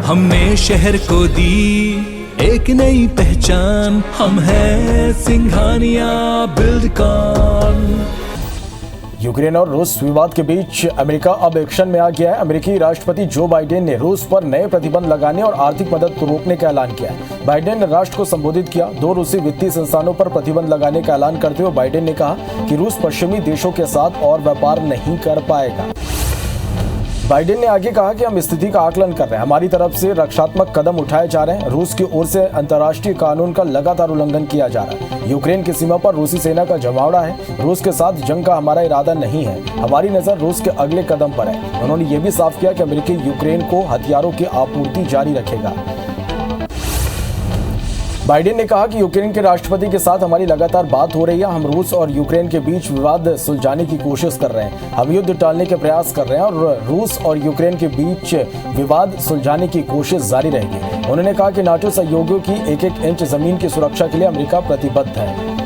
हमने शहर को दी एक नई पहचान, हम हैं सिंघानिया बिल्डकॉन। यूक्रेन और रूस विवाद के बीच अमेरिका अब एक्शन में आ गया है। अमेरिकी राष्ट्रपति जो बाइडेन ने रूस पर नए प्रतिबंध लगाने और आर्थिक मदद को रोकने का ऐलान किया है। बाइडेन ने राष्ट्र को संबोधित किया। 2 रूसी वित्तीय संस्थानों पर प्रतिबंध लगाने का ऐलान करते हुए बाइडेन ने कहा कि रूस पश्चिमी देशों के साथ और व्यापार नहीं कर पाएगा। बाइडेन ने आगे कहा कि हम स्थिति का आकलन कर रहे हैं, हमारी तरफ से रक्षात्मक कदम उठाए जा रहे हैं। रूस की ओर से अंतर्राष्ट्रीय कानून का लगातार उल्लंघन किया जा रहा है। यूक्रेन की सीमा पर रूसी सेना का जमावड़ा है। रूस के साथ जंग का हमारा इरादा नहीं है। हमारी नजर रूस के अगले कदम पर है। उन्होंने ये भी साफ किया कि अमेरिका यूक्रेन को हथियारों की आपूर्ति जारी रखेगा। बाइडेन ने कहा कि यूक्रेन के राष्ट्रपति के साथ हमारी लगातार बात हो रही है। हम रूस और यूक्रेन के बीच विवाद सुलझाने की कोशिश कर रहे हैं। हम युद्ध टालने के प्रयास कर रहे हैं और रूस और यूक्रेन के बीच विवाद सुलझाने की कोशिश जारी रहेगी। उन्होंने कहा कि नाटो सहयोगियों की एक-एक इंच जमीन की सुरक्षा के लिए अमेरिका प्रतिबद्ध है।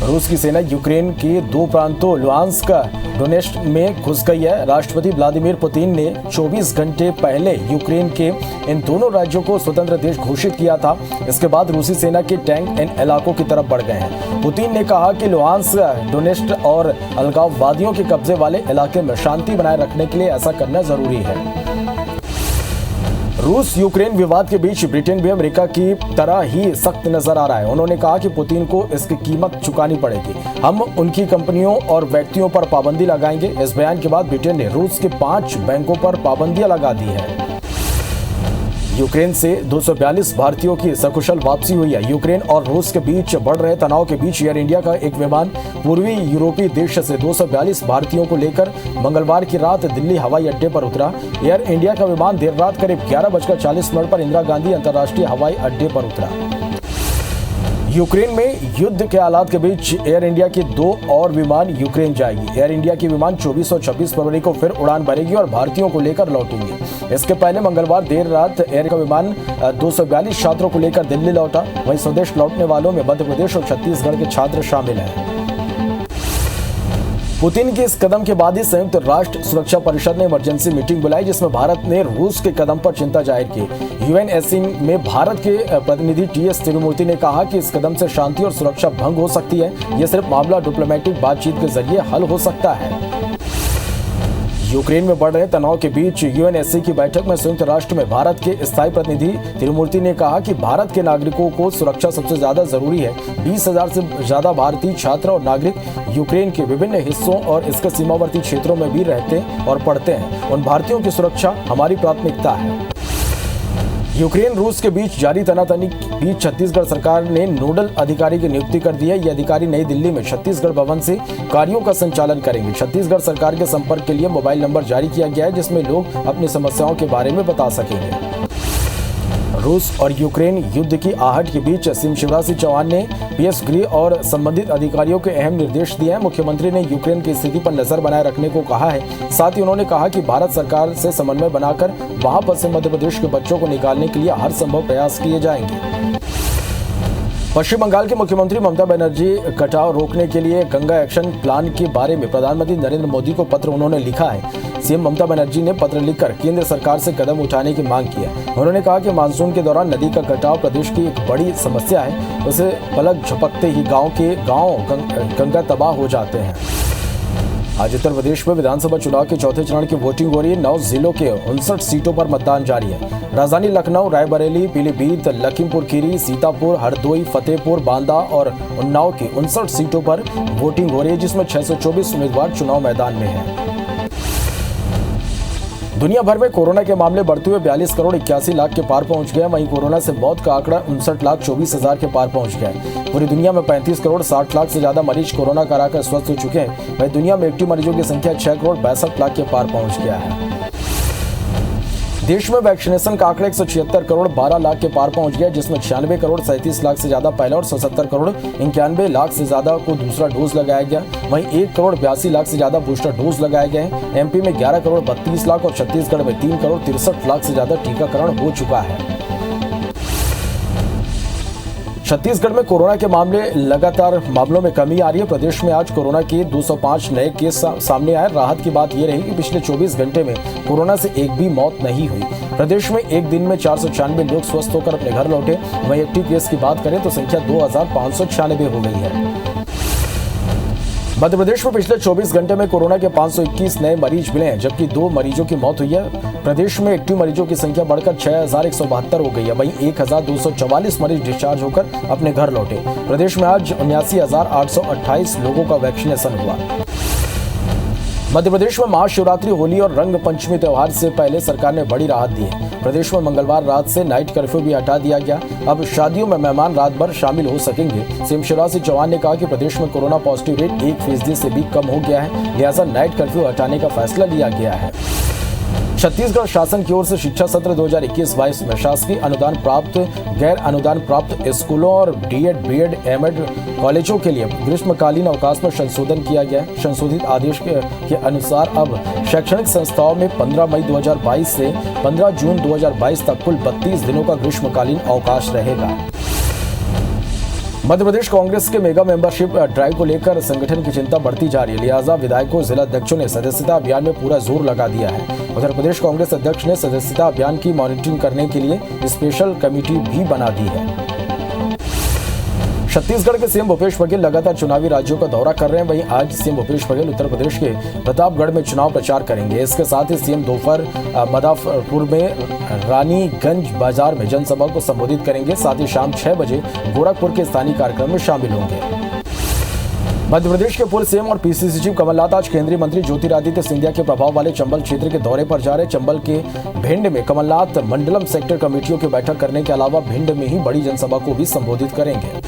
रूस की सेना यूक्रेन के 2 प्रांतों लुहांस्क डोनेट्स्क में घुस गई है। राष्ट्रपति व्लादिमीर पुतिन ने 24 घंटे पहले यूक्रेन के इन दोनों राज्यों को स्वतंत्र देश घोषित किया था। इसके बाद रूसी सेना के टैंक इन इलाकों की तरफ बढ़ गए हैं। पुतिन ने कहा कि लुहांस्क डोनेट्स्क और अलगाववादियों के कब्जे वाले इलाके में शांति बनाए रखने के लिए ऐसा करना जरूरी है। रूस यूक्रेन विवाद के बीच ब्रिटेन भी अमेरिका की तरह ही सख्त नजर आ रहा है। उन्होंने कहा कि पुतिन को इसकी कीमत चुकानी पड़ेगी। हम उनकी कंपनियों और व्यक्तियों पर पाबंदी लगाएंगे। इस बयान के बाद ब्रिटेन ने रूस के 5 बैंकों पर पाबंदियां लगा दी है। यूक्रेन से 242 भारतीयों की सकुशल वापसी हुई है। यूक्रेन और रूस के बीच बढ़ रहे तनाव के बीच एयर इंडिया का एक विमान पूर्वी यूरोपीय देश से 242 भारतीयों को लेकर मंगलवार की रात दिल्ली हवाई अड्डे पर उतरा। एयर इंडिया का विमान देर रात करीब 11:40 पर इंदिरा गांधी अंतर्राष्ट्रीय हवाई अड्डे पर उतरा। यूक्रेन में युद्ध के हालात के बीच एयर इंडिया के 2 और विमान यूक्रेन जाएगी। एयर इंडिया की विमान 24 और 26 फरवरी को फिर उड़ान भरेगी और भारतीयों को लेकर लौटेंगे। इसके पहले मंगलवार देर रात एयर का विमान 242 छात्रों को लेकर दिल्ली लौटा। वहीं स्वदेश लौटने वालों में मध्य प्रदेश और छत्तीसगढ़ के छात्र शामिल हैं। पुतिन के इस कदम के बाद ही संयुक्त राष्ट्र सुरक्षा परिषद ने इमरजेंसी मीटिंग बुलाई, जिसमें भारत ने रूस के कदम पर चिंता जाहिर की। यूएनएससी में भारत के प्रतिनिधि टीएस तिरुमूर्ति ने कहा कि इस कदम से शांति और सुरक्षा भंग हो सकती है। यह सिर्फ मामला डिप्लोमेटिक बातचीत के जरिए हल हो सकता है। यूक्रेन में बढ़ रहे तनाव के बीच यूएनएससी की बैठक में संयुक्त राष्ट्र में भारत के स्थायी प्रतिनिधि तिरुमूर्ति ने कहा कि भारत के नागरिकों को सुरक्षा सबसे ज्यादा जरूरी है। 20,000 से ज्यादा भारतीय छात्र और नागरिक यूक्रेन के विभिन्न हिस्सों और इसके सीमावर्ती क्षेत्रों में भी रहते और पढ़ते हैं। उन भारतीयों की सुरक्षा हमारी प्राथमिकता है। यूक्रेन रूस के बीच जारी तनातनी के बीच छत्तीसगढ़ सरकार ने नोडल अधिकारी की नियुक्ति कर दी है। ये अधिकारी नई दिल्ली में छत्तीसगढ़ भवन से कार्यों का संचालन करेंगे। छत्तीसगढ़ सरकार के संपर्क के लिए मोबाइल नंबर जारी किया गया है, जिसमें लोग अपनी समस्याओं के बारे में बता सकेंगे। रूस और यूक्रेन युद्ध की आहट के बीच सीएम शिवराज सिंह चौहान ने पीएस गृह और संबंधित अधिकारियों को अहम निर्देश दिए हैं। मुख्यमंत्री ने यूक्रेन की स्थिति पर नजर बनाए रखने को कहा है। साथ ही उन्होंने कहा कि भारत सरकार से समन्वय बनाकर वहां फंसे मध्य प्रदेश के बच्चों को निकालने के लिए हर संभव प्रयास किए जाएंगे। पश्चिम बंगाल के मुख्यमंत्री ममता बनर्जी कटाव रोकने के लिए गंगा एक्शन प्लान के बारे में प्रधानमंत्री नरेंद्र मोदी को पत्र उन्होंने लिखा है। सीएम ममता बनर्जी ने पत्र लिखकर केंद्र सरकार से कदम उठाने की मांग की है। उन्होंने कहा कि मानसून के दौरान नदी का कटाव प्रदेश की एक बड़ी समस्या है। उसे पलक झपकते ही गांव गंगा तबाह हो जाते हैं। आज उत्तर प्रदेश में विधानसभा चुनाव के चौथे चरण की वोटिंग हो रही है। 9 जिलों के 59 सीटों पर मतदान जारी है। राजधानी लखनऊ, रायबरेली, पीलीभीत, लखीमपुर खीरी, सीतापुर, हरदोई, फतेहपुर, बांदा और उन्नाव की 59 सीटों पर वोटिंग हो रही है, जिसमें 624 उम्मीदवार चुनाव मैदान में हैं। दुनिया भर में कोरोना के मामले बढ़ते हुए 42 करोड़ 81 लाख के पार पहुंच गए। वहीं कोरोना से मौत का आंकड़ा 59,24,000 के पार पहुंच गया है। पूरी दुनिया में 35 करोड़ 60 लाख से ज्यादा मरीज कोरोना का कराकर स्वस्थ हो चुके हैं। वहीं दुनिया में एक्टिव मरीजों की संख्या 6 करोड़ 62 लाख के पार पहुंच गया है। देश में वैक्सीनेशन का आंकड़ा 176 करोड़ 12 लाख के पार पहुंच गया, जिसमें 96 करोड़ 37 लाख से ज्यादा पहला और 170 करोड़ 91 लाख से ज्यादा को दूसरा डोज लगाया गया। वहीं 1 करोड़ 82 लाख से ज्यादा बूस्टर डोज लगाए गए हैं। एमपी में 11 करोड़ 32 लाख और छत्तीसगढ़ में 3 करोड़ 63 लाख से ज्यादा टीकाकरण हो चुका है। छत्तीसगढ़ में कोरोना के लगातार मामलों में कमी आ रही है। प्रदेश में आज कोरोना के 205 नए केस सामने आए। राहत की बात यह रही कि पिछले 24 घंटे में कोरोना से एक भी मौत नहीं हुई। प्रदेश में एक दिन में 496 लोग स्वस्थ होकर अपने घर लौटे। वहीं एक्टिव केस की बात करें तो संख्या 2596 हो गई है। मध्य प्रदेश में पिछले 24 घंटे में कोरोना के 521 नए मरीज मिले हैं, जबकि 2 मरीजों की मौत हुई है। प्रदेश में एक्टिव मरीजों की संख्या बढ़कर 6172 हो गई है। वहीं 1244 मरीज डिस्चार्ज होकर अपने घर लौटे। प्रदेश में आज 79,828 लोगों का वैक्सीनेशन हुआ। मध्य प्रदेश में महाशिवरात्रि, होली और रंग पंचमी त्योहार से पहले सरकार ने बड़ी राहत दी है। प्रदेश में मंगलवार रात से नाइट कर्फ्यू भी हटा दिया गया। अब शादियों में मेहमान रात भर शामिल हो सकेंगे। सीएम शिवराज सिंह चौहान ने कहा कि प्रदेश में कोरोना पॉजिटिव रेट 1% से भी कम हो गया है, लिहाजा नाइट कर्फ्यू हटाने का फैसला लिया गया है। छत्तीसगढ़ शासन की ओर से शिक्षा सत्र 2021-22 में शासकीय अनुदान प्राप्त, गैर अनुदान प्राप्त स्कूलों और डीएड, बीएड, एमएड कॉलेजों के लिए ग्रीष्मकालीन अवकाश में संशोधन किया गया है। संशोधित आदेश के अनुसार अब शैक्षणिक संस्थाओं में 15 मई 2022 से 15 जून 2022 तक कुल 32 दिनों का ग्रीष्मकालीन अवकाश रहेगा। मध्य प्रदेश कांग्रेस के मेगा मेंबरशिप ड्राइव को लेकर संगठन की चिंता बढ़ती जा रही है, लिहाजा विधायकों, जिला अध्यक्षों ने सदस्यता अभियान में पूरा जोर लगा दिया है। उधर प्रदेश कांग्रेस अध्यक्ष ने सदस्यता अभियान की मॉनिटरिंग करने के लिए स्पेशल कमेटी भी बना दी है। छत्तीसगढ़ के सीएम भूपेश बघेल लगातार चुनावी राज्यों का दौरा कर रहे हैं। वहीं आज सीएम भूपेश बघेल उत्तर प्रदेश के प्रतापगढ़ में चुनाव प्रचार करेंगे। इसके साथ ही सीएम दोपहर मदाफपुर में रानीगंज बाजार में जनसभा को संबोधित करेंगे। साथ ही शाम 6 बजे गोरखपुर के स्थानीय कार्यक्रम में शामिल होंगे। मध्य प्रदेश के पूर्व सीएम और पीसीसी चीफ कमलनाथ आज केंद्रीय मंत्री ज्योतिरादित्य सिंधिया के प्रभाव वाले चंबल क्षेत्र के दौरे पर जा रहे। चंबल के भिंड में कमलनाथ मंडलम सेक्टर कमेटियों की बैठक करने के अलावा भिंड में ही बड़ी जनसभा को भी संबोधित करेंगे।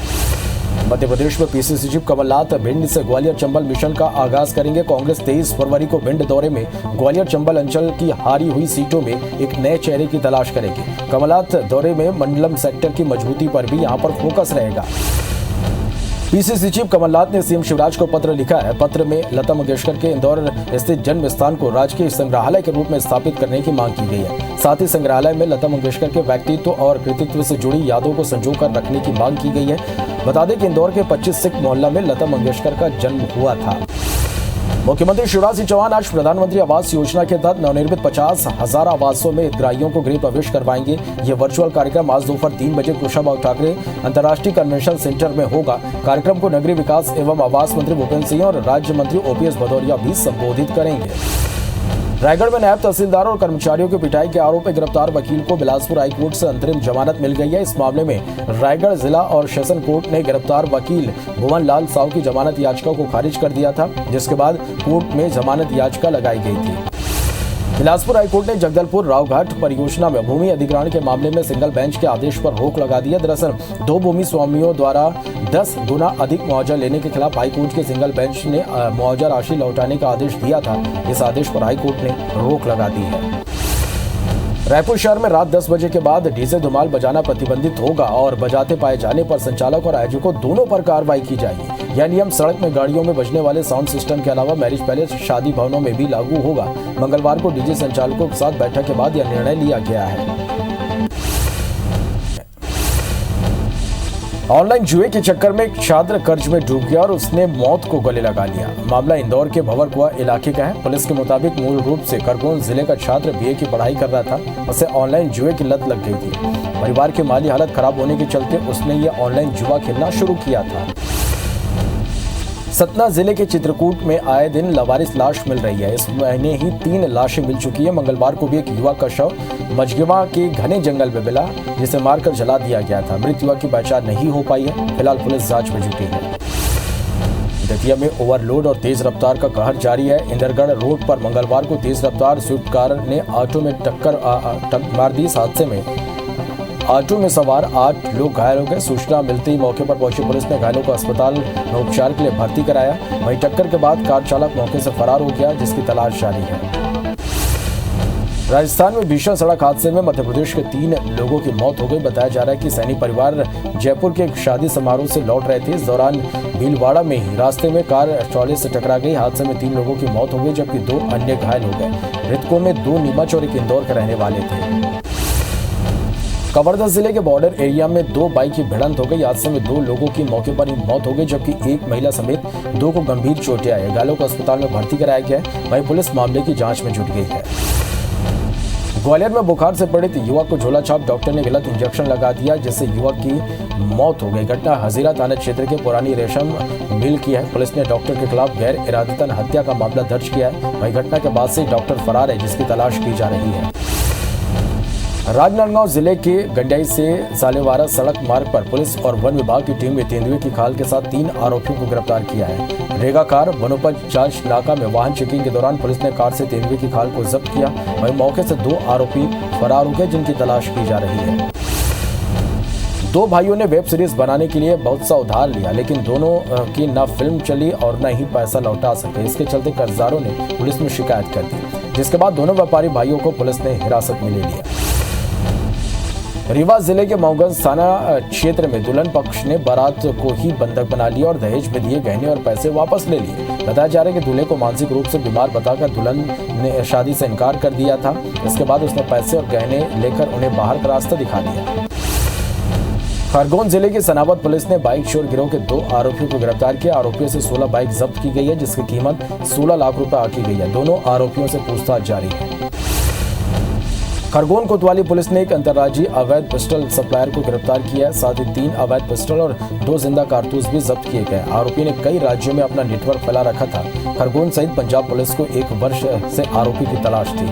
मध्य प्रदेश में पीसीसी चीफ कमलनाथ भिंड से ग्वालियर चंबल मिशन का आगाज करेंगे। कांग्रेस 23 फरवरी को भिंड दौरे में ग्वालियर चंबल अंचल की हारी हुई सीटों में एक नए चेहरे की तलाश करेगी। कमलनाथ दौरे में मंडलम सेक्टर की मजबूती पर भी यहां पर फोकस रहेगा। पीसीसी चीफ कमलनाथ ने सीएम शिवराज को पत्र लिखा है। पत्र में लता मंगेशकर के इंदौर स्थित जन्म स्थान को राजकीय संग्रहालय के रूप में स्थापित करने की मांग की गई है। साथ ही संग्रहालय में लता मंगेशकर के व्यक्तित्व और कृतित्व से जुड़ी यादों को संजोकर रखने की मांग की गई है। बता दें कि इंदौर के 25 सिख मोहल्ला में लता मंगेशकर का जन्म हुआ था। मुख्यमंत्री शिवराज सिंह चौहान आज प्रधानमंत्री आवास योजना के तहत नवनिर्मित 50,000 आवासों में हितग्राहियों को गृह प्रवेश करवाएंगे। ये वर्चुअल कार्यक्रम आज दोपहर 3 बजे कुशाभाऊ ठाकरे अंतर्राष्ट्रीय कन्वेंशन सेंटर में होगा। कार्यक्रम को नगरीय विकास एवं आवास मंत्री भूपेंद्र सिंह और राज्य मंत्री ओपीएस भदौरिया भी संबोधित करेंगे। रायगढ़ में नायब तहसीलदार और कर्मचारियों की पिटाई के आरोप में गिरफ्तार वकील को बिलासपुर हाईकोर्ट से अंतरिम जमानत मिल गई है। इस मामले में रायगढ़ जिला और सेशन कोर्ट ने गिरफ्तार वकील भुवन लाल साहू की जमानत याचिका को खारिज कर दिया था, जिसके बाद कोर्ट में जमानत याचिका लगाई गई थी। बिलासपुर हाईकोर्ट ने जगदलपुर रावघाट परियोजना में भूमि अधिग्रहण के मामले में सिंगल बेंच के आदेश पर रोक लगा दिया। दरअसल 2 भूमि स्वामियों द्वारा 10 गुना अधिक मुआवजा लेने के खिलाफ हाईकोर्ट के सिंगल बेंच ने मुआवजा राशि लौटाने का आदेश दिया था। इस आदेश पर हाईकोर्ट ने रोक लगा दी है। रायपुर शहर में रात 10 बजे के बाद डीजे धुमाल बजाना प्रतिबंधित होगा और बजाते पाए जाने पर संचालक और आयोजकों दोनों पर कार्रवाई की जाएगी। यह नियम सड़क में गाड़ियों में बजने वाले साउंड सिस्टम के अलावा मैरिज पैलेस, शादी भवनों में भी लागू होगा। मंगलवार को डीजे संचालकों के साथ बैठक के बाद यह निर्णय लिया गया है। ऑनलाइन जुए के चक्कर में एक छात्र कर्ज में डूब गया और उसने मौत को गले लगा लिया। मामला इंदौर के भंवरकुआ इलाके का है। पुलिस के मुताबिक मूल रूप से खरगोन जिले का छात्र बीए की पढ़ाई कर रहा था। उसे ऑनलाइन जुए की लत लग गई थी। परिवार की माली हालत खराब होने के चलते उसने ये ऑनलाइन जुआ खेलना शुरू किया था। सतना जिले के चित्रकूट में आए दिन लावारिस लाश मिल रही है। इस महीने ही 3 लाशें मिल चुकी है। मंगलवार को भी एक युवक का शव मझगवा के घने जंगल में मिला, जिसे मारकर जला दिया गया था। मृत युवक की पहचान नहीं हो पाई है। फिलहाल पुलिस जांच में जुटी है। दतिया में ओवरलोड और तेज रफ्तार का कहर जारी है। इंदरगढ़ रोड पर मंगलवार को तेज रफ्तार स्विफ्ट कार ने ऑटो में टक्कर मार दी। इस हादसे में ऑटो में सवार 8 लोग घायल हो गए। सूचना मिलते ही मौके पर पहुंची पुलिस ने घायलों को अस्पताल में उपचार के लिए भर्ती कराया। वहीं टक्कर के बाद कार चालक मौके से फरार हो गया, जिसकी तलाश जारी है। राजस्थान में भीषण सड़क हादसे में मध्य प्रदेश के 3 लोगों की मौत हो गई। बताया जा रहा है कि सैनी परिवार जयपुर के एक शादी समारोह से लौट रहे थे। इस दौरान भीलवाड़ा में ही रास्ते में कार ट्रॉले से टकरा गई। हादसे में 3 लोगों की मौत हो गई, जबकि 2 अन्य घायल हो गए। मृतकों में 2 नीमच और 1 इंदौर के रहने वाले थे। कवर्धा जिले के बॉर्डर एरिया में दो बाइक की भिड़ंत हो गई। हादसे में 2 लोगों की मौके पर ही मौत हो गई, जबकि एक महिला समेत 2 को गंभीर चोटें आई। घायलों को अस्पताल में भर्ती कराया गया है। वहीं पुलिस मामले की जांच में जुट गई है। ग्वालियर में बुखार से पीड़ित युवक को झोलाछाप डॉक्टर ने गलत इंजेक्शन लगा दिया, जिससे युवक की मौत हो गई। घटना हजीरा थाना क्षेत्र के पुरानी रेशम मिल की है। पुलिस ने डॉक्टर के खिलाफ गैर इरादतन हत्या का मामला दर्ज किया है। वहीं घटना के बाद से डॉक्टर फरार है, जिसकी तलाश की जा रही है। राजनांदगांव जिले के गंडाई से सालेवारा सड़क मार्ग पर पुलिस और वन विभाग की टीम ने तेंदुए की खाल के साथ 3 आरोपियों को गिरफ्तार किया है। रेगाकार वनोपज जांच नाका में वाहन चेकिंग के दौरान पुलिस ने कार से तेंदुए की खाल को जब्त किया। वहीं मौके से 2 आरोपी फरार हो गए, जिनकी तलाश की जा रही है। 2 भाइयों ने वेब सीरीज बनाने के लिए बहुत सा उधार लिया, लेकिन दोनों की न फिल्म चली और न ही पैसा लौटा सके। इसके चलते कर्जदारों ने पुलिस में शिकायत कर दी, जिसके बाद दोनों व्यापारी भाइयों को पुलिस ने हिरासत में ले लिया। रीवा जिले के मऊगंज थाना क्षेत्र में दुल्हन पक्ष ने बारात को ही बंधक बना लिया और दहेज में दिए गहने और पैसे वापस ले लिए। बताया जा रहा है कि दूल्हे को मानसिक रूप से बीमार बताकर दुल्हन ने शादी से इनकार कर दिया था। इसके बाद उसने पैसे और गहने लेकर उन्हें बाहर का रास्ता दिखा दिया। खरगोन जिले की सनावत पुलिस ने बाइक चोर गिरोह के 2 आरोपियों को गिरफ्तार किया। आरोपियों से 16 बाइक जब्त की गई है, जिसकी कीमत 16 लाख रुपए आकी गई है। दोनों आरोपियों से पूछताछ जारी है। खरगोन कोतवाली पुलिस ने एक अंतर्राज्यीय अवैध पिस्टल सप्लायर को गिरफ्तार किया है। साथ ही 3 अवैध पिस्टल और 2 जिंदा कारतूस भी जब्त किए गए। आरोपी ने कई राज्यों में अपना नेटवर्क फैला रखा था। खरगोन सहित पंजाब पुलिस को 1 वर्ष से आरोपी की तलाश थी।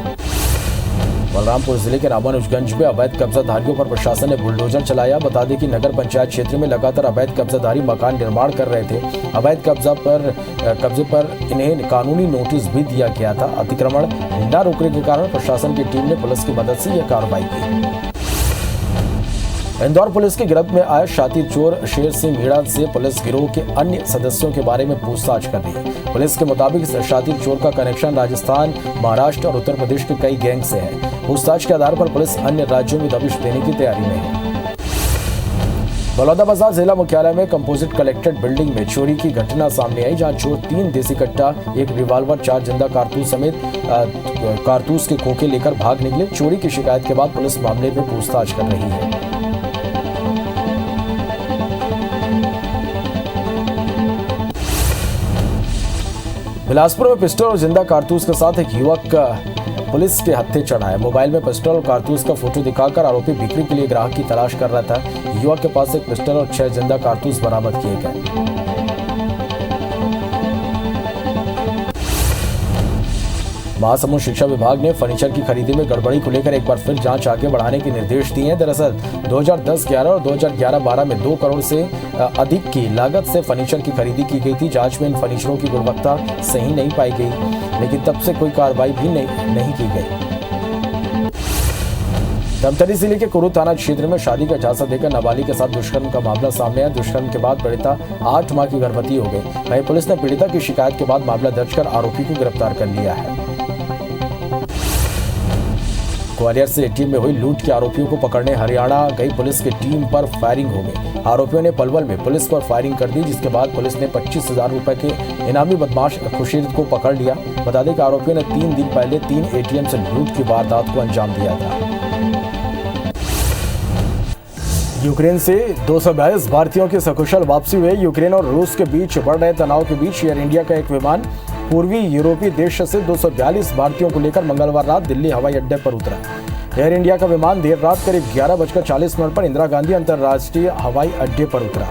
बलरामपुर जिले के रामानुजगंज में अवैध कब्जाधारियों पर प्रशासन ने बुलडोजर चलाया। बता दें कि नगर पंचायत क्षेत्र में लगातार अवैध कब्जाधारी मकान निर्माण कर रहे थे। अवैध कब्जे पर इन्हें कानूनी नोटिस भी दिया गया था। अतिक्रमण न रोकने के कारण प्रशासन की टीम ने पुलिस की मदद से यह कार्रवाई की। इंदौर पुलिस की गिरफ्त में आए शातिर चोर शेर सिंह मीणा से पुलिस गिरोह के अन्य सदस्यों के बारे में पूछताछ कर रही है। पुलिस के मुताबिक इस शातिर चोर का कनेक्शन राजस्थान, महाराष्ट्र और उत्तर प्रदेश के कई गैंग से है। पूछताछ के आधार पर पुलिस अन्य राज्यों में दबिश देने की तैयारी में है। बलौदाबाजार जिला मुख्यालय में कंपोजिट कलेक्टेड बिल्डिंग में चोरी की घटना सामने आई, जहां चोर 3 देसी कट्टा, 1 रिवॉल्वर, 4 जिंदा कारतूस समेत कारतूस के खोखे लेकर भाग निकले। चोरी की शिकायत के बाद पुलिस मामले में पूछताछ कर रही है। बिलासपुर में पिस्टल और जिंदा कारतूस के साथ एक युवक का पुलिस के हत्थे चढ़ा है। मोबाइल में पिस्टल और कारतूस का फोटो दिखाकर आरोपी बिक्री के लिए ग्राहक की तलाश कर रहा था। युवक के पास एक पिस्टल और 6 जिंदा कारतूस बरामद किए गए। महासमुंद शिक्षा विभाग ने फर्नीचर की खरीदी में गड़बड़ी को लेकर एक बार फिर जांच आगे बढ़ाने के निर्देश दिए हैं। दरअसल 2010-11 और 2011-12 में 2 करोड़ से अधिक की लागत से फर्नीचर की खरीदी की गई थी। जांच में इन फर्नीचरों की गुणवत्ता सही नहीं पाई गई, लेकिन तब से कोई कार्रवाई भी नहीं की गई। धमतरी जिले के कुरू थाना क्षेत्र में शादी का झांसा देकर नाबालिग के साथ दुष्कर्म का मामला सामने आया। दुष्कर्म के बाद पीड़िता 8 माह की गर्भवती हो गई। वहीं पुलिस ने पीड़िता की शिकायत के बाद मामला दर्ज कर आरोपी को गिरफ्तार कर लिया है। ग्वालियर से एटीएम में हुई लूट के आरोपियों को पकड़ने हरियाणा गई पुलिस की टीम पर फायरिंग हो गई। आरोपियों ने पलवल में पुलिस पर फायरिंग कर दी, जिसके बाद पुलिस ने 25,000 रुपए के इनामी बदमाश खुर्शीद को पकड़ लिया। बता दें कि आरोपियों ने 3 दिन पहले 3 एटीएम से लूट की वारदात को अंजाम दिया था। यूक्रेन से 222 भारतीयों की सकुशल वापसी हुई। यूक्रेन और रूस के बीच बढ़ रहे तनाव के बीच एयर इंडिया का एक विमान पूर्वी यूरोपीय देश से 242 भारतीयों को लेकर मंगलवार रात दिल्ली हवाई अड्डे पर उतरा। एयर इंडिया का विमान देर रात करीब 11:40 पर इंदिरा गांधी अंतर्राष्ट्रीय हवाई अड्डे पर उतरा।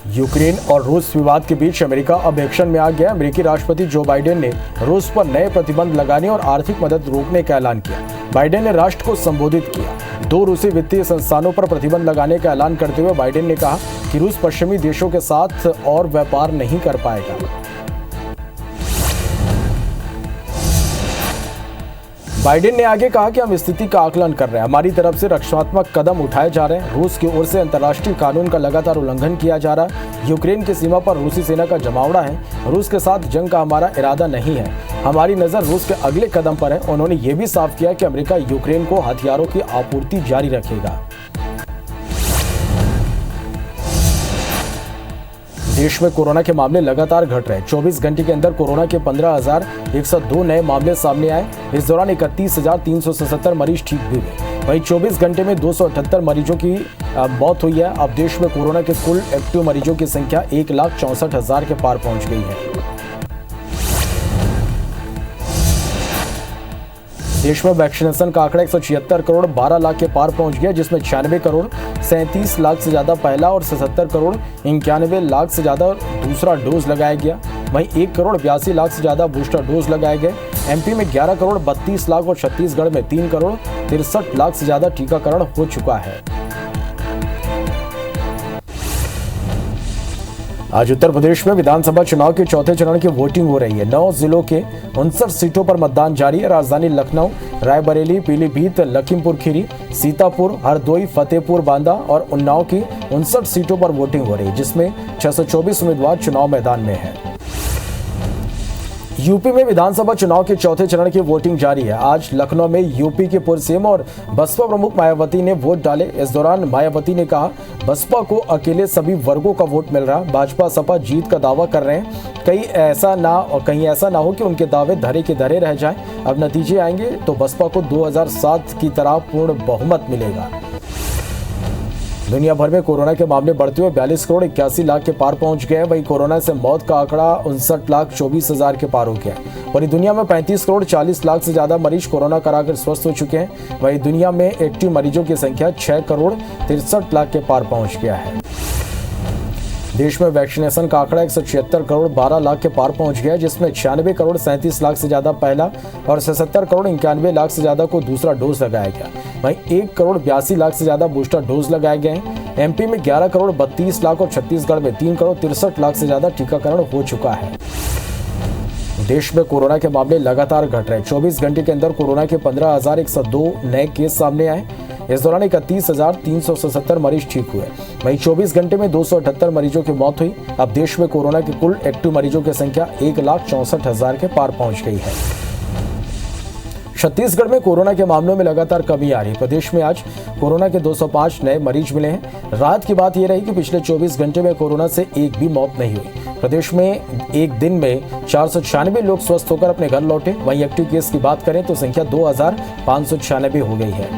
यूक्रेन और रूस विवाद के बीच अमेरिका अब एक्शन में आ गया। अमेरिकी राष्ट्रपति जो बाइडेन ने रूस पर नए प्रतिबंध लगाने और आर्थिक मदद रोकने का ऐलान किया। बाइडेन ने राष्ट्र को संबोधित किया। 2 रूसी वित्तीय संस्थानों पर प्रतिबंध लगाने का ऐलान करते हुए बाइडेन ने कहा कि रूस पश्चिमी देशों के साथ और व्यापार नहीं कर पाएगा। बाइडेन ने आगे कहा कि हम स्थिति का आकलन कर रहे हैं, हमारी तरफ से रक्षात्मक कदम उठाए जा रहे हैं। रूस की ओर से अंतर्राष्ट्रीय कानून का लगातार उल्लंघन किया जा रहा है। यूक्रेन की सीमा पर रूसी सेना का जमावड़ा है। रूस के साथ जंग का हमारा इरादा नहीं है। हमारी नजर रूस के अगले कदम पर है। उन्होंने ये भी साफ किया कि अमेरिका यूक्रेन को हथियारों की आपूर्ति जारी रखेगा। देश में कोरोना के मामले लगातार घट रहे। 24 घंटे के अंदर कोरोना के 15,102 नए मामले सामने आए। इस दौरान 31,377 मरीज ठीक भी हुए। वहीं 24 घंटे में 278 मरीजों की मौत हुई है। अब देश में कोरोना के कुल एक्टिव मरीजों की संख्या 1,64,000 के पार पहुंच गई है। देश में वैक्सीनेशन का आंकड़ा 176 करोड़ 12 लाख के पार पहुंच गया, जिसमें 96 करोड़ 37 लाख से ज्यादा पहला और 77 करोड़ 91 लाख से ज्यादा दूसरा डोज लगाया गया। वहीं 1 करोड़ 82 लाख से ज्यादा बूस्टर डोज लगाए गए। एमपी में 11 करोड़ 32 लाख और छत्तीसगढ़ में 3 करोड़ 63 लाख से ज्यादा टीकाकरण हो चुका है। आज उत्तर प्रदेश में विधानसभा चुनाव के चौथे चरण की वोटिंग हो रही है। 9 जिलों के 59 सीटों पर मतदान जारी है। राजधानी लखनऊ, रायबरेली, पीलीभीत, लखीमपुर खीरी, सीतापुर, हरदोई, फतेहपुर बांदा और उन्नाव की 59 सीटों पर वोटिंग हो रही है, जिसमें 624 उम्मीदवार चुनाव मैदान में हैं। यूपी में विधानसभा चुनाव के चौथे चरण की वोटिंग जारी है। आज लखनऊ में यूपी के पूर्व सीएम और बसपा प्रमुख मायावती ने वोट डाले। इस दौरान मायावती ने कहा, बसपा को अकेले सभी वर्गों का वोट मिल रहा। भाजपा सपा जीत का दावा कर रहे हैं। कहीं ऐसा ना हो कि उनके दावे धरे के धरे रह जाएं। अब नतीजे आएंगे तो बसपा को 2007 की तरह पूर्ण बहुमत मिलेगा। दुनिया भर में कोरोना के मामले बढ़ते हुए 42 करोड़ 81 लाख के पार पहुंच गए हैं। वहीं कोरोना से मौत का आंकड़ा 59,24,000 के पार हो गया है। वहीं दुनिया में 35 करोड़ 40 लाख से ज्यादा मरीज कोरोना कराकर स्वस्थ हो चुके हैं। वहीं दुनिया में एक्टिव मरीजों की संख्या 6 करोड़ 63 लाख के पार पहुंच गया है। देश में वैक्सीनेशन का आंकड़ा 176 करोड़ 12 लाख के पार पहुंच गया है, जिसमें 96 करोड़ 37 लाख से ज्यादा पहला और 77 करोड़ 91 लाख से ज्यादा को दूसरा डोज लगाया गया। वहीं 1 करोड़ 82 लाख से ज्यादा बूस्टर डोज लगाए गए हैं। एमपी में 11 करोड़ 32 लाख और छत्तीसगढ़ में 3 करोड़ 63 लाख से ज्यादा टीकाकरण हो चुका है। देश में कोरोना के मामले लगातार घट रहे। 24 घंटे के अंदर कोरोना के 15,102 नए केस सामने आए। इस दौरान 31,377 मरीज ठीक हुए। वहीं 24 घंटे में 278 मरीजों की मौत हुई। अब देश में कोरोना के कुल एक्टिव मरीजों की संख्या 1,64,000 के पार पहुंच गई है। छत्तीसगढ़ में कोरोना के मामलों में लगातार कमी आ रही है। प्रदेश में आज कोरोना के 205 नए मरीज मिले हैं। राहत की बात यह रही कि पिछले 24 घंटे में कोरोना से एक भी मौत नहीं हुई। प्रदेश में एक दिन में 496 लोग स्वस्थ होकर अपने घर लौटे। वहीं एक्टिव केस की बात करें तो संख्या 2,596 हो गई है।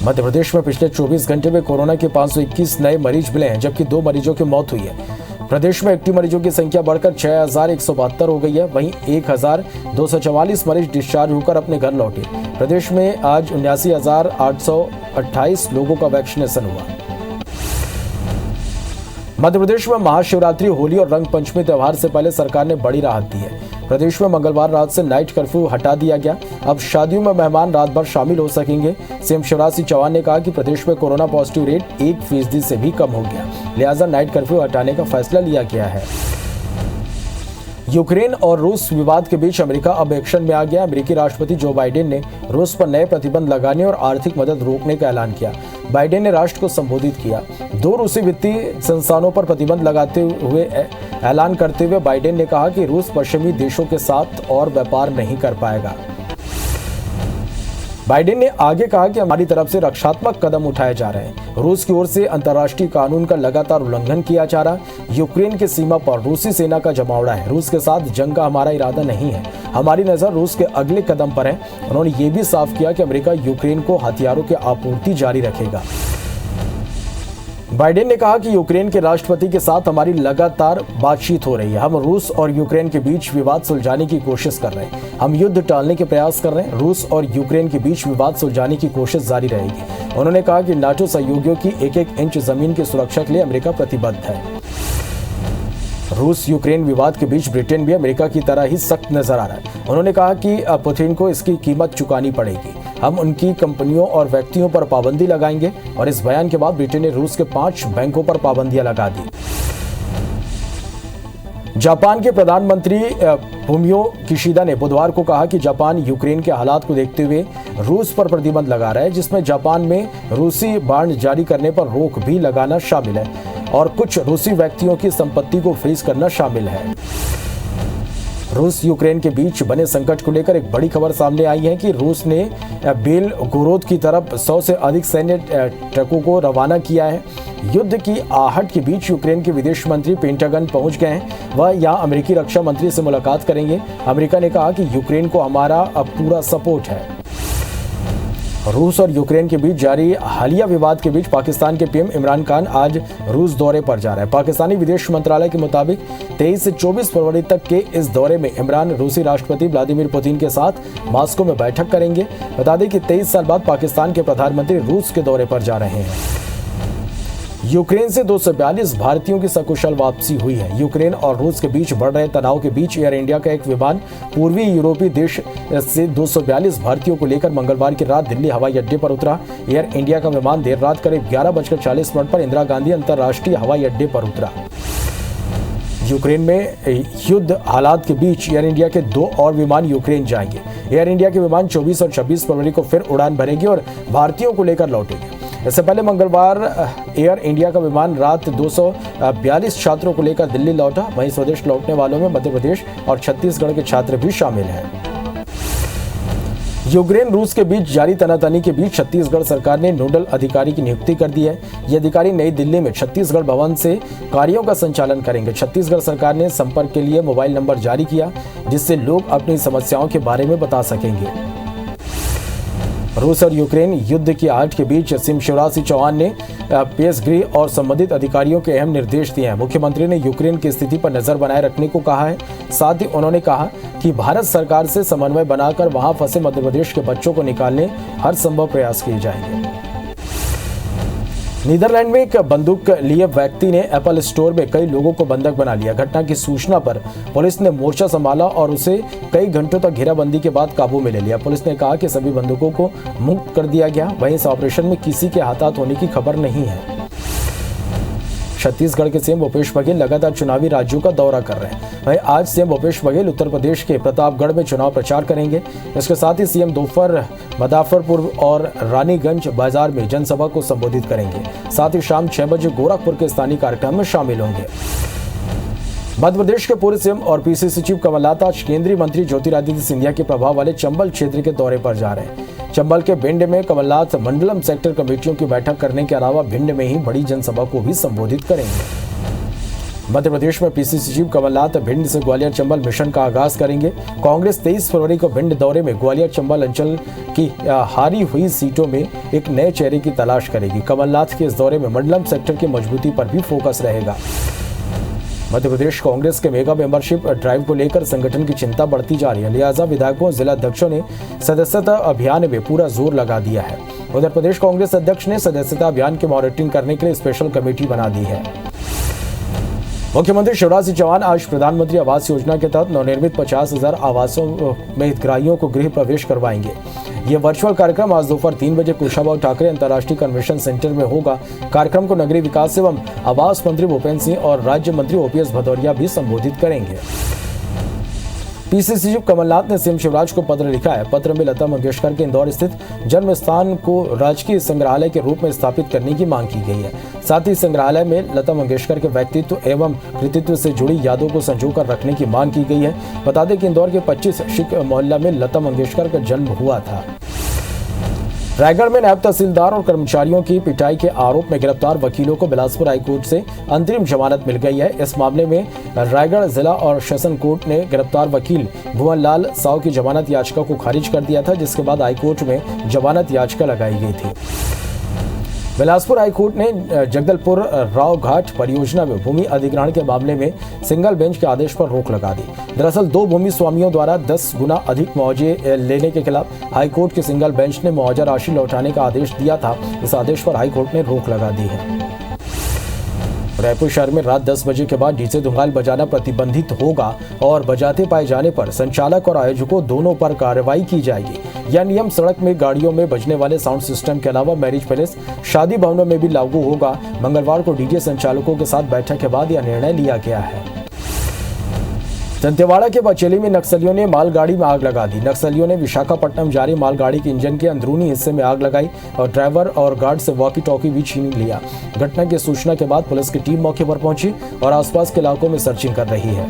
मध्य प्रदेश में पिछले 24 घंटे में कोरोना के 521 नए मरीज मिले हैं, जबकि 2 मरीजों की मौत हुई है। प्रदेश में एक्टिव मरीजों की संख्या बढ़कर 6,172 हो गई है। वहीं 1,244 मरीज डिस्चार्ज होकर अपने घर लौटे। प्रदेश में आज 79,828 लोगों का वैक्सीनेशन हुआ। मध्य प्रदेश में महाशिवरात्रि, होली और रंग पंचमी त्योहार से पहले सरकार ने बड़ी राहत दी है। प्रदेश में मंगलवार रात से नाइट कर्फ्यू हटा दिया गया। अब शादियों में मेहमान रात भर शामिल हो सकेंगे। सीएम शिवराज सिंह चौहान ने कहा कि प्रदेश में कोरोना पॉजिटिव रेट 1% से भी कम हो गया, लिहाजा नाइट कर्फ्यू हटाने का फैसला लिया गया है। यूक्रेन और रूस विवाद के बीच अमेरिका अब एक्शन में आ गया। अमेरिकी राष्ट्रपति जो बाइडेन ने रूस पर नए प्रतिबंध लगाने और आर्थिक मदद रोकने का ऐलान किया। बाइडेन ने राष्ट्र को संबोधित किया। 2 रूसी वित्तीय संस्थानों पर प्रतिबंध लगाते हुए ऐलान करते हुए बाइडेन ने कहा कि रूस पश्चिमी देशों के साथ और व्यापार नहीं कर पाएगा। बाइडेन ने आगे कहा कि हमारी तरफ से रक्षात्मक कदम उठाए जा रहे हैं। रूस की ओर से अंतर्राष्ट्रीय कानून का लगातार उल्लंघन किया जा रहा है। यूक्रेन की सीमा पर रूसी सेना का जमावड़ा है। रूस के साथ जंग का हमारा इरादा नहीं है। हमारी नजर रूस के अगले कदम पर है। उन्होंने ये भी साफ किया कि अमेरिका यूक्रेन को हथियारों की आपूर्ति जारी रखेगा। बाइडेन ने कहा कि यूक्रेन के राष्ट्रपति के साथ हमारी लगातार बातचीत हो रही है। हम रूस और यूक्रेन के बीच विवाद सुलझाने की कोशिश कर रहे हैं। हम युद्ध टालने के प्रयास कर रहे हैं। रूस और यूक्रेन के बीच विवाद सुलझाने की कोशिश जारी रहेगी। उन्होंने कहा कि नाटो सहयोगियों की एक-एक इंच जमीन की सुरक्षा के लिए अमेरिका प्रतिबद्ध है। रूस यूक्रेन विवाद के बीच ब्रिटेन भी अमेरिका की तरह ही सख्त नजर आ रहा है। उन्होंने कहा कि पुतिन को इसकी कीमत चुकानी पड़ेगी। हम उनकी कंपनियों और व्यक्तियों पर पाबंदी लगाएंगे। और इस बयान के बाद ब्रिटेन ने रूस के 5 बैंकों पर पाबंदियां लगा दी। जापान के प्रधानमंत्री फुमियो किशिदा ने बुधवार को कहा कि जापान यूक्रेन के हालात को देखते हुए रूस पर प्रतिबंध लगा रहा है, जिसमें जापान में रूसी बॉन्ड जारी करने पर रोक भी लगाना शामिल है और कुछ रूसी व्यक्तियों की संपत्ति को फ्रीज करना शामिल है। रूस यूक्रेन के बीच बने संकट को लेकर एक बड़ी खबर सामने आई है कि रूस ने बेलगोरोद की तरफ 100 से अधिक सैन्य ट्रकों को रवाना किया है। युद्ध की आहट के बीच यूक्रेन के विदेश मंत्री पेंटागन पहुंच गए हैं। वह यहां अमेरिकी रक्षा मंत्री से मुलाकात करेंगे। अमेरिका ने कहा कि यूक्रेन को हमारा पूरा सपोर्ट है। रूस और यूक्रेन के बीच जारी हालिया विवाद के बीच पाकिस्तान के पीएम इमरान खान आज रूस दौरे पर जा रहे हैं। पाकिस्तानी विदेश मंत्रालय के मुताबिक 23 से 24 फरवरी तक के इस दौरे में इमरान रूसी राष्ट्रपति व्लादिमीर पुतिन के साथ मॉस्को में बैठक करेंगे। बता दें कि 23 साल बाद पाकिस्तान के प्रधानमंत्री रूस के दौरे पर जा रहे हैं। यूक्रेन से 242 भारतीयों की सकुशल वापसी हुई है। यूक्रेन और रूस के बीच बढ़ रहे तनाव के बीच एयर इंडिया का एक विमान पूर्वी यूरोपीय देश से 242 भारतीयों को लेकर मंगलवार की रात दिल्ली हवाई अड्डे पर उतरा। एयर इंडिया का विमान देर रात करीब 11:40 पर इंदिरा गांधी अंतर्राष्ट्रीय हवाई अड्डे पर उतरा। यूक्रेन में युद्ध हालात के बीच एयर इंडिया के 2 और विमान यूक्रेन जाएंगे। एयर इंडिया के विमान 24 और 26 फरवरी को फिर उड़ान भरेंगे और भारतीयों को लेकर लौटेंगे। इससे पहले मंगलवार एयर इंडिया का विमान रात 242 छात्रों को लेकर दिल्ली लौटा। वहीं स्वदेश लौटने वालों में मध्य प्रदेश और छत्तीसगढ़ के छात्र भी शामिल हैं। यूक्रेन रूस के बीच जारी तनातनी के बीच छत्तीसगढ़ सरकार ने नोडल अधिकारी की नियुक्ति कर दी है। ये अधिकारी नई दिल्ली में छत्तीसगढ़ भवन से कार्यों का संचालन करेंगे। छत्तीसगढ़ सरकार ने संपर्क के लिए मोबाइल नंबर जारी किया, जिससे लोग अपनी समस्याओं के बारे में बता सकेंगे। रूस और यूक्रेन युद्ध की आहट के बीच सीएम शिवराज सिंह चौहान ने पेश गृह और संबंधित अधिकारियों के अहम निर्देश दिए हैं। मुख्यमंत्री ने यूक्रेन की स्थिति पर नजर बनाए रखने को कहा है। साथ ही उन्होंने कहा कि भारत सरकार से समन्वय बनाकर वहां फंसे मध्य प्रदेश के बच्चों को निकालने हर संभव प्रयास किए जाएंगे। नीदरलैंड में एक बंदूक लिए व्यक्ति ने एप्पल स्टोर में कई लोगों को बंधक बना लिया। घटना की सूचना पर पुलिस ने मोर्चा संभाला और उसे कई घंटों तक घेराबंदी के बाद काबू में ले लिया। पुलिस ने कहा कि सभी बंदूकों को मुक्त कर दिया गया। वहीं इस ऑपरेशन में किसी के हताहत होने की खबर नहीं है। छत्तीसगढ़ के सीएम भूपेश बघेल लगातार चुनावी राज्यों का दौरा कर रहे हैं। वहीं आज सीएम भूपेश बघेल उत्तर प्रदेश के प्रतापगढ़ में चुनाव प्रचार करेंगे। इसके साथ ही सीएम दोपहर मुजफ्फरपुर और रानीगंज बाजार में जनसभा को संबोधित करेंगे। साथ ही शाम 6 बजे गोरखपुर के स्थानीय कार्यक्रम में शामिल होंगे। मध्य प्रदेश के पूर्व सीएम और पीसीसी चीफ कमलनाथ आज केंद्रीय मंत्री ज्योतिरादित्य सिंधिया के प्रभाव वाले चंबल क्षेत्र के दौरे पर जा रहे हैं। चंबल के भिंड में कमलनाथ मंडलम सेक्टर कमेटियों की बैठक करने के अलावा भिंड में ही बड़ी जनसभा को भी संबोधित करेंगे। मध्य प्रदेश में पीसीसी चीफ कमलनाथ भिंड से ग्वालियर चंबल मिशन का आगाज करेंगे। कांग्रेस 23 फरवरी को भिंड दौरे में ग्वालियर चंबल अंचल की हारी हुई सीटों में एक नए चेहरे की तलाश करेगी। कमलनाथ के इस दौरे में मंडलम सेक्टर की मजबूती पर भी फोकस रहेगा। मध्य प्रदेश कांग्रेस के मेगा मेंबरशिप ड्राइव को लेकर संगठन की चिंता बढ़ती जा रही है। लिहाजा विधायकों, जिला अध्यक्षों ने सदस्यता अभियान में पूरा जोर लगा दिया है। उधर प्रदेश कांग्रेस अध्यक्ष ने सदस्यता अभियान की मॉनिटरिंग करने के लिए स्पेशल कमेटी बना दी है। मुख्यमंत्री शिवराज सिंह चौहान आज प्रधानमंत्री आवास योजना के तहत नवनिर्मित 50,000 आवासों में हितग्राहियों को गृह प्रवेश करवाएंगे। ये वर्चुअल कार्यक्रम आज दोपहर 3 बजे कुशाभाऊ ठाकरे अंतर्राष्ट्रीय कन्वेंशन सेंटर में होगा। कार्यक्रम को नगरीय विकास एवं आवास मंत्री भूपेंद्र सिंह और राज्य मंत्री ओपीएस भदौरिया भी संबोधित करेंगे। पीसीसी चीफ कमलनाथ ने सीएम शिवराज को पत्र लिखा है। पत्र में लता मंगेशकर के इंदौर स्थित जन्म स्थान को राजकीय संग्रहालय के रूप में स्थापित करने की मांग की गई है। साथ ही संग्रहालय में लता मंगेशकर के व्यक्तित्व एवं कृतित्व से जुड़ी यादों को संजोकर रखने की मांग की गई है। बता दें कि इंदौर के 25 शिक मोहल्ला में लता मंगेशकर का जन्म हुआ था। रायगढ़ में नायब तहसीलदार और कर्मचारियों की पिटाई के आरोप में गिरफ्तार वकीलों को बिलासपुर हाईकोर्ट से अंतरिम जमानत मिल गई है। इस मामले में रायगढ़ जिला और सेशन कोर्ट ने गिरफ्तार वकील भुवन लाल साव की जमानत याचिका को खारिज कर दिया था, जिसके बाद हाईकोर्ट में जमानत याचिका लगाई गई थी। बिलासपुर हाईकोर्ट ने जगदलपुर राव घाट परियोजना में भूमि अधिग्रहण के मामले में सिंगल बेंच के आदेश पर रोक लगा दी। दरअसल 2 भूमि स्वामियों द्वारा 10 गुना अधिक मुआवजे लेने के खिलाफ हाईकोर्ट के सिंगल बेंच ने मुआवजा राशि लौटाने का आदेश दिया था। इस आदेश पर हाईकोर्ट ने रोक लगा दी है। रायपुर शहर में रात 10 बजे के बाद डीजे धुंगाल बजाना प्रतिबंधित होगा और बजाते पाए जाने पर संचालक और आयोजकों दोनों पर कार्रवाई की जाएगी। यह नियम सड़क में गाड़ियों में बजने वाले साउंड सिस्टम के अलावा मैरिज पैलेस, शादी भवनों में भी लागू होगा। मंगलवार को डीजे संचालकों के साथ बैठक के बाद यह निर्णय लिया गया है। दंतेवाड़ा के बचेली में नक्सलियों ने मालगाड़ी में आग लगा दी। नक्सलियों ने विशाखापट्टनम जा रही मालगाड़ी के इंजन के अंदरूनी हिस्से में आग लगाई और ड्राइवर और गार्ड से वॉकी टॉकी भी छीन लिया। घटना की सूचना के बाद पुलिस की टीम मौके पर पहुंची और आसपास के इलाकों में सर्चिंग कर रही है।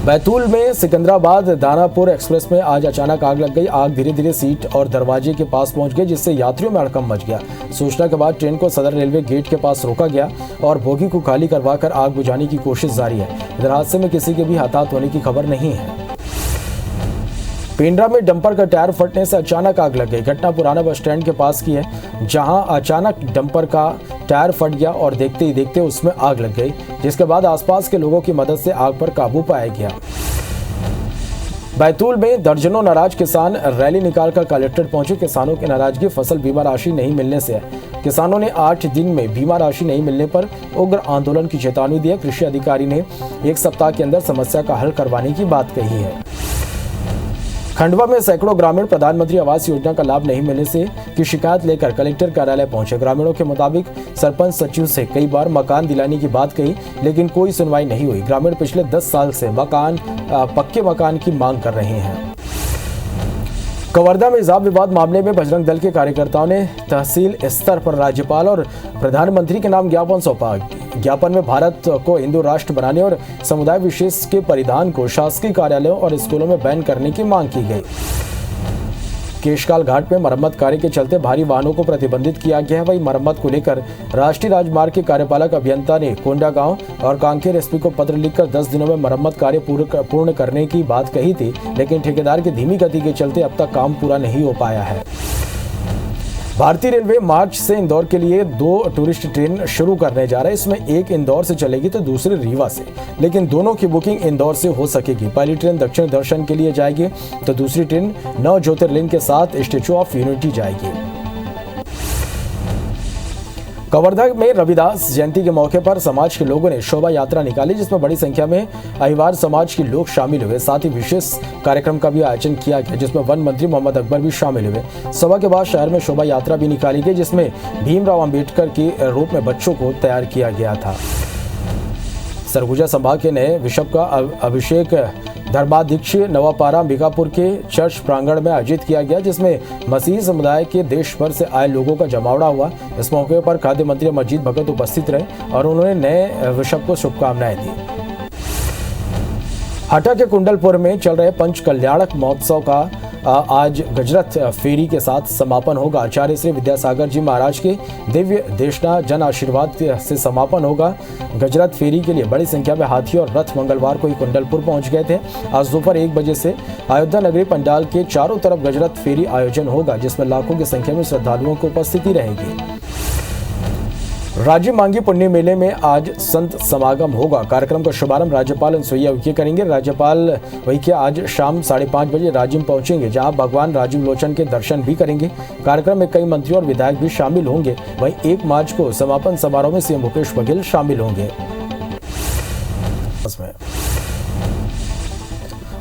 बैतूल में सिकंदराबाद दानापुर एक्सप्रेस में आज अचानक आग लग गई। आग धीरे धीरे सीट और दरवाजे के पास पहुंच गई, जिससे यात्रियों में हड़कंप मच गया। सूचना के बाद ट्रेन को सदर रेलवे गेट के पास रोका गया और बोगी को खाली करवाकर आग बुझाने की कोशिश जारी है। इधर हादसे में किसी के भी हताहत होने की खबर नहीं है। पेंड्रा में डंपर का टायर फटने से अचानक आग लग गई। घटना पुराना बस स्टैंड के पास की है, जहां अचानक डंपर का टायर फट गया और देखते ही देखते उसमें आग लग गई, जिसके बाद आसपास के लोगों की मदद से आग पर काबू पाया गया। बैतूल में दर्जनों नाराज किसान रैली निकालकर कलेक्ट्रेट पहुंचे। किसानों की नाराजगी फसल बीमा राशि नहीं मिलने से है। किसानों ने 8 दिन में बीमा राशि नहीं मिलने पर उग्र आंदोलन की चेतावनी दी है। कृषि अधिकारी ने 1 सप्ताह के अंदर समस्या का हल करवाने की बात कही है। खंडवा में सैकड़ों ग्रामीण प्रधानमंत्री आवास योजना का लाभ नहीं मिलने से की शिकायत लेकर कलेक्टर कार्यालय पहुंचे। ग्रामीणों के मुताबिक सरपंच सचिव से कई बार मकान दिलाने की बात कही, लेकिन कोई सुनवाई नहीं हुई। ग्रामीण पिछले 10 साल से पक्के मकान की मांग कर रहे हैं। कवर्धा में हिजाब विवाद मामले में बजरंग दल के कार्यकर्ताओं ने तहसील स्तर पर राज्यपाल और प्रधानमंत्री के नाम ज्ञापन सौंपा। ज्ञापन में भारत को हिंदू राष्ट्र बनाने और समुदाय विशेष के परिधान को शासकीय कार्यालयों और स्कूलों में बैन करने की मांग की गई। केशकाल घाट में मरम्मत कार्य के चलते भारी वाहनों को प्रतिबंधित किया गया है। वहीं मरम्मत को लेकर राष्ट्रीय राजमार्ग के कार्यपालक अभियंता ने कोंडागांव और कांकेर एसपी को पत्र लिखकर 10 दिनों में मरम्मत कार्य पूर्ण करने की बात कही थी, लेकिन ठेकेदार की धीमी गति के चलते अब तक काम पूरा नहीं हो पाया है। भारतीय रेलवे मार्च से इंदौर के लिए 2 टूरिस्ट ट्रेन शुरू करने जा रहा है। इसमें एक इंदौर से चलेगी तो दूसरी रीवा से, लेकिन दोनों की बुकिंग इंदौर से हो सकेगी। पहली ट्रेन दक्षिण दर्शन के लिए जाएगी तो दूसरी ट्रेन 9 ज्योतिर्लिंग के साथ स्टैच्यू ऑफ यूनिटी जाएगी। कवर्धा में रविदास जयंती के मौके पर समाज के लोगों ने शोभा यात्रा निकाली, जिसमें बड़ी संख्या में अहिवार समाज के लोग शामिल हुए। साथ ही विशेष कार्यक्रम का भी आयोजन किया गया, जिसमें वन मंत्री मोहम्मद अकबर भी शामिल हुए। सभा के बाद शहर में शोभा यात्रा भी निकाली गई, जिसमें भीमराव अंबेडकर के रूप में बच्चों को तैयार किया गया था। सरगुजा संभाग के नए बिशप का अभिषेक धर्माध्यक्ष नवापारा अंबिकापुर के चर्च प्रांगण में आयोजित किया गया, जिसमें मसीही समुदाय के देश भर से आए लोगों का जमावड़ा हुआ। इस मौके पर खाद्य मंत्री अमरजीत भगत उपस्थित रहे और उन्होंने नए बिशप को शुभकामनाएं दी। हटा के कुंडलपुर में चल रहे पंच कल्याणक महोत्सव का आज गजरथ फेरी के साथ समापन होगा। आचार्य श्री विद्यासागर जी महाराज के दिव्य देशना जन आशीर्वाद से समापन होगा। गजरथ फेरी के लिए बड़ी संख्या में हाथी और रथ मंगलवार को ही कुंडलपुर पहुंच गए थे। आज दोपहर 1 बजे से अयोध्या नगरी पंडाल के चारों तरफ गजरथ फेरी आयोजन होगा, जिसमें लाखों की संख्या में श्रद्धालुओं की उपस्थिति रहेगी। राजीव मांगी पुण्य मेले में आज संत समागम होगा। कार्यक्रम का शुभारंभ राज्यपाल अनुसुईया उइके करेंगे। राज्यपाल उइके आज शाम 5:30 बजे राजिम पहुंचेंगे, जहां भगवान राजीव लोचन के दर्शन भी करेंगे। कार्यक्रम में कई मंत्री और विधायक भी शामिल होंगे। वहीं 1 मार्च को समापन समारोह में सीएम भूपेश बघेल शामिल होंगे।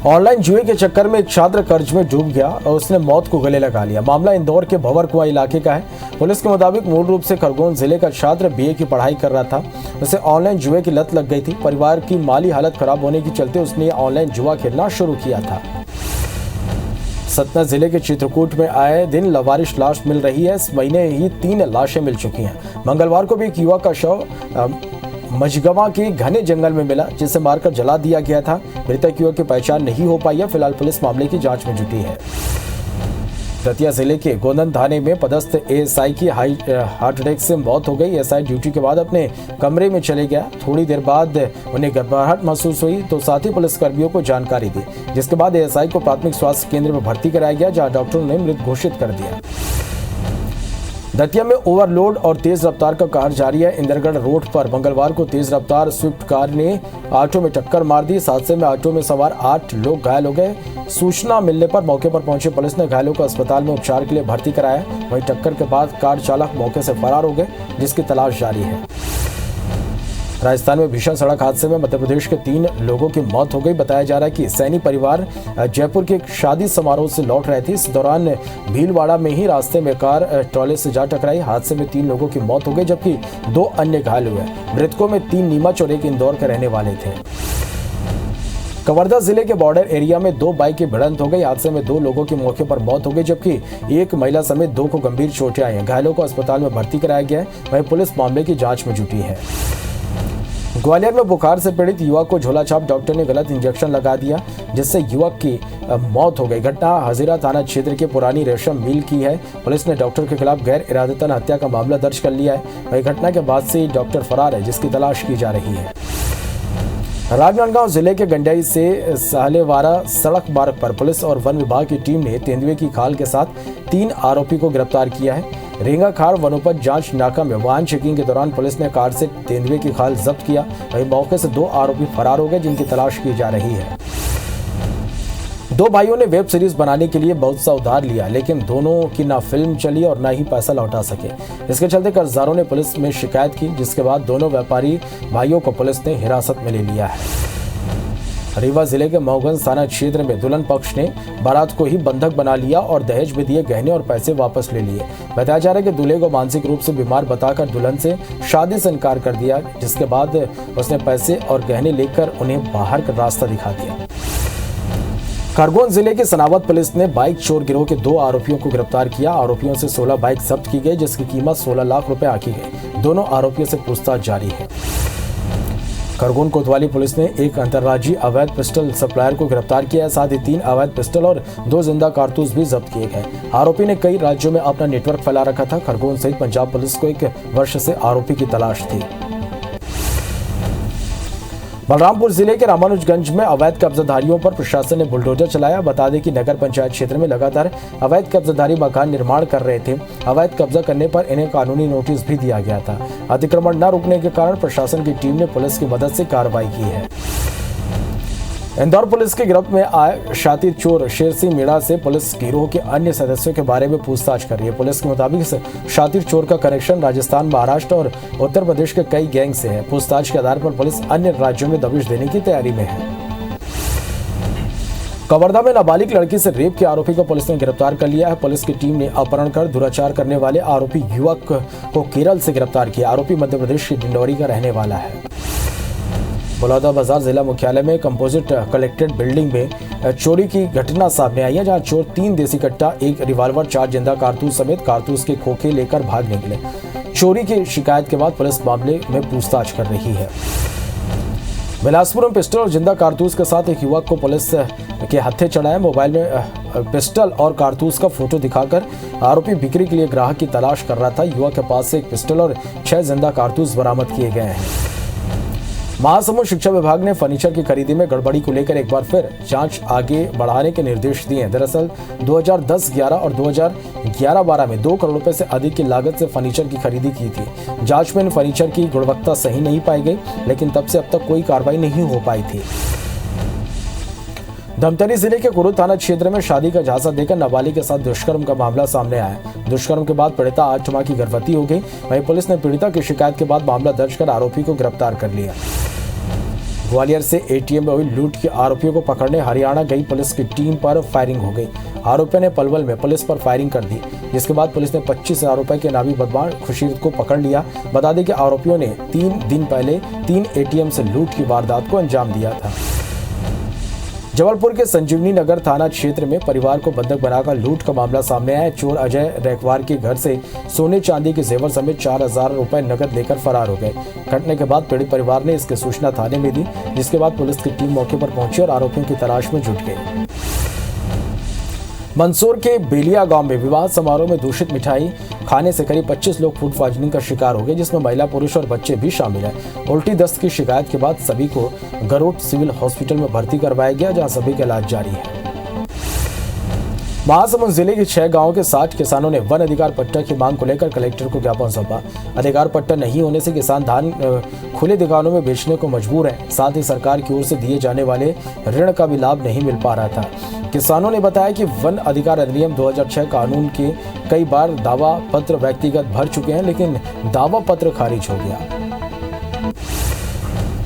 ऑनलाइन जुए के चक्कर में एक छात्र कर्ज में डूब गया और उसने मौत को गले लगा लिया। मामला इंदौर के भंवर कुआं इलाके का है। पुलिस के मुताबिक मूल रूप से खरगोन जिले का छात्र बीए की पढ़ाई कर रहा था। उसे ऑनलाइन जुए की लत लग गई थी। परिवार की माली हालत खराब होने के चलते उसने ऑनलाइन जुआ खेलना शुरू किया था। सतना जिले के चित्रकूट में आए दिन लावारिश लाश मिल रही है। इस महीने ही 3 लाशें मिल चुकी हैं। मंगलवार को भी एक युवक का शव मझगवा के घने जंगल में मिला, जिसे मारकर जला दिया गया था। मृतक युवक की पहचान नहीं हो पाई है। फिलहाल पुलिस मामले की जांच में जुटी है। दतिया जिले के गोंदन थाने में पदस्थ एएसआई की हार्ट अटैक से मौत हो गई। एएसआई ड्यूटी के बाद अपने कमरे में चले गया। थोड़ी देर बाद उन्हें घबराहट महसूस हुई तो साथी पुलिसकर्मियों को जानकारी दी, जिसके बाद एएसआई को प्राथमिक स्वास्थ्य केंद्र में भर्ती कराया गया, जहां डॉक्टरों ने मृत घोषित कर दिया। दतिया में ओवरलोड और तेज रफ्तार का कहर जारी है। इंदरगढ़ रोड पर मंगलवार को तेज रफ्तार स्विफ्ट कार ने ऑटो में टक्कर मार दी। इस हादसे में ऑटो में सवार 8 लोग घायल हो गए। सूचना मिलने पर मौके पर पहुंचे पुलिस ने घायलों को अस्पताल में उपचार के लिए भर्ती कराया। वहीं टक्कर के बाद कार चालक मौके से फरार हो गए, जिसकी तलाश जारी है। राजस्थान में भीषण सड़क हादसे में मध्य प्रदेश के 3 लोगों की मौत हो गई। बताया जा रहा है कि सैनी परिवार जयपुर के एक शादी समारोह से लौट रहे थे। इस दौरान भीलवाड़ा में ही रास्ते में कार ट्रॉले से जा टकराई। हादसे में 3 लोगों की मौत हो गई, जबकि 2 अन्य घायल हुए। मृतकों में 3 नीमच और 1 इंदौर के रहने वाले थे। कवर्धा जिले के बॉर्डर एरिया में 2 बाइक की भिड़ंत हो गई। हादसे में 2 लोगों की मौके पर मौत हो गई, जबकि 1 महिला समेत 2 को गंभीर चोटें आई हैं। घायलों को अस्पताल में भर्ती कराया गया है। वहीं पुलिस मामले की जांच में जुटी है। ग्वालियर में बुखार से पीड़ित युवक को झोलाछाप डॉक्टर ने गलत इंजेक्शन लगा दिया, जिससे युवक की मौत हो गई। घटना हजीरा थाना क्षेत्र के पुरानी रेशम मिल की है। पुलिस ने डॉक्टर के खिलाफ गैर इरादतन हत्या का मामला दर्ज कर लिया है। वही घटना के बाद से डॉक्टर फरार है, जिसकी तलाश की जा रही है। राजनांदगांव जिले के गंडाई से साहलेवारा सड़क मार्ग पर पुलिस और वन विभाग की टीम ने तेंदुए की खाल के साथ 3 आरोपी को गिरफ्तार किया है। रेंगाखार वनोपज जांच नाका में वाहन चेकिंग के दौरान पुलिस ने कार से तेंदुए की खाल जब्त किया। वहीं मौके से 2 आरोपी फरार हो गए, जिनकी तलाश की जा रही है। 2 भाइयों ने वेब सीरीज बनाने के लिए बहुत सा उधार लिया, लेकिन दोनों की ना फिल्म चली और ना ही पैसा लौटा सके। इसके चलते कर्जदारों ने पुलिस में शिकायत की, जिसके बाद दोनों व्यापारी भाइयों को पुलिस ने हिरासत में ले लिया है। रीवा जिले के मऊगंज थाना क्षेत्र में दुल्हन पक्ष ने बारात को ही बंधक बना लिया और दहेज में दिए गहने और पैसे वापस ले लिए। बताया जा रहा है कि दूल्हे को मानसिक रूप से बीमार बताकर दुल्हन से शादी से इनकार कर दिया, जिसके बाद उसने पैसे और गहने लेकर उन्हें बाहर का रास्ता दिखा दिया। खरगोन जिले के सनावत पुलिस ने बाइक चोर गिरोह के 2 आरोपियों को गिरफ्तार किया। आरोपियों से 16 बाइक जब्त की गई, जिसकी कीमत 16 लाख रुपए आंकी गई। दोनों आरोपियों से पूछताछ जारी है। खरगोन कोतवाली पुलिस ने एक अंतर्राज्यीय अवैध पिस्टल सप्लायर को गिरफ्तार किया है। साथ ही 3 अवैध पिस्टल और 2 जिंदा कारतूस भी जब्त किए गए। आरोपी ने कई राज्यों में अपना नेटवर्क फैला रखा था। खरगोन सहित पंजाब पुलिस को 1 वर्ष से आरोपी की तलाश थी। बलरामपुर जिले के रामानुजगंज में अवैध कब्जाधारियों पर प्रशासन ने बुलडोजर चलाया। बता दें कि नगर पंचायत क्षेत्र में लगातार अवैध कब्जाधारी मकान निर्माण कर रहे थे। अवैध कब्जा करने पर इन्हें कानूनी नोटिस भी दिया गया था। अतिक्रमण न रुकने के कारण प्रशासन की टीम ने पुलिस की मदद से कार्रवाई की है। इंदौर पुलिस के गिरफ्त में आए शातिर चोर शेर सिंह मीणा से पुलिस गिरोह के अन्य सदस्यों के बारे में पूछताछ कर रही है। पुलिस के मुताबिक शातिर चोर का कनेक्शन राजस्थान, महाराष्ट्र और उत्तर प्रदेश के कई गैंग से है। पूछताछ के आधार पर पुलिस अन्य राज्यों में दबिश देने की तैयारी में है। कवर्धा में नाबालिग लड़की से रेप के आरोपी को पुलिस ने गिरफ्तार कर लिया है। पुलिस की टीम ने अपहरण कर दुराचार करने वाले आरोपी युवक को केरल से गिरफ्तार किया। आरोपी मध्य प्रदेश की डिंडौरी का रहने वाला है। बलौदाबाजार जिला मुख्यालय में कंपोजिट कलेक्ट्रेट बिल्डिंग में चोरी की घटना सामने आई है, जहां चोर 3 देसी कट्टा, 1 रिवॉल्वर, 4 जिंदा कारतूस समेत कारतूस के खोखे लेकर भाग निकले। चोरी की शिकायत के बाद पुलिस मामले में पूछताछ कर रही है। बिलासपुर में पिस्टल और जिंदा कारतूस के साथ एक युवक को पुलिस के हत्थे चढ़ाया। मोबाइल में पिस्टल और कारतूस का फोटो दिखाकर आरोपी बिक्री के लिए ग्राहक की तलाश कर रहा था। युवक के पास से 1 पिस्टल और 6 जिंदा कारतूस बरामद किए गए हैं। महासमुंद शिक्षा विभाग ने फर्नीचर की खरीदी में गड़बड़ी को लेकर एक बार फिर जांच आगे बढ़ाने के निर्देश दिए हैं। दरअसल 2010-11 और 2011-12 में 2 करोड़ रुपए से अधिक की लागत से फर्नीचर की खरीदी की थी। जांच में इन फर्नीचर की गुणवत्ता सही नहीं पाई गई, लेकिन तब से अब तक कोई कार्रवाई नहीं हो पाई थी। धमतरी जिले के कुरुद थाना क्षेत्र में शादी का झांसा देकर नाबालिग के साथ दुष्कर्म का मामला सामने आया। दुष्कर्म के बाद पीड़िता 8 माह की गर्भवती हो गई। वहीं पुलिस ने पीड़िता की शिकायत के बाद मामला दर्ज कर आरोपी को गिरफ्तार कर लिया। ग्वालियर से एटीएम में हुई लूट के आरोपियों को पकड़ने हरियाणा गई पुलिस की टीम पर फायरिंग हो गई। आरोपियों ने पलवल में पुलिस पर फायरिंग कर दी, जिसके बाद पुलिस ने 25,000 रुपए के नामी बदमाश खुर्शीद को पकड़ लिया। बता दें कि आरोपियों ने 3 दिन पहले 3 एटीएम से लूट की वारदात को अंजाम दिया था। जबलपुर के संजीवनी नगर थाना क्षेत्र में परिवार को बंधक बनाकर लूट का मामला सामने आया। चोर अजय रैकवार के घर से सोने चांदी के जेवर समेत 4,000 रुपए नकद लेकर फरार हो गए। घटने के बाद पीड़ित परिवार ने इसकी सूचना थाने में दी, जिसके बाद पुलिस की टीम मौके पर पहुंची और आरोपियों की तलाश में जुट गई। मंदसौर के बेलिया गांव में विवाह समारोह में दूषित मिठाई खाने से करीब 25 लोग फूड पॉइजनिंग का शिकार हो गए, जिसमें महिला, पुरुष और बच्चे भी शामिल हैं। उल्टी दस्त की शिकायत के बाद सभी को गरुड़ सिविल हॉस्पिटल में भर्ती करवाया गया, जहां सभी का इलाज जारी है। महासमुंद जिले के 6 गांवों के 60 किसानों ने वन अधिकार पट्टा की मांग को लेकर कलेक्टर को ज्ञापन सौंपा। अधिकार पट्टा नहीं होने से किसान धान खुले दुकानों में बेचने को मजबूर है। साथ ही सरकार की ओर से दिए जाने वाले ऋण का भी लाभ नहीं मिल पा रहा था। किसानों ने बताया कि वन अधिकार अधिनियम 2006 कानून के कई बार दावा पत्र व्यक्तिगत भर चुके हैं, लेकिन दावा पत्र खारिज हो गया।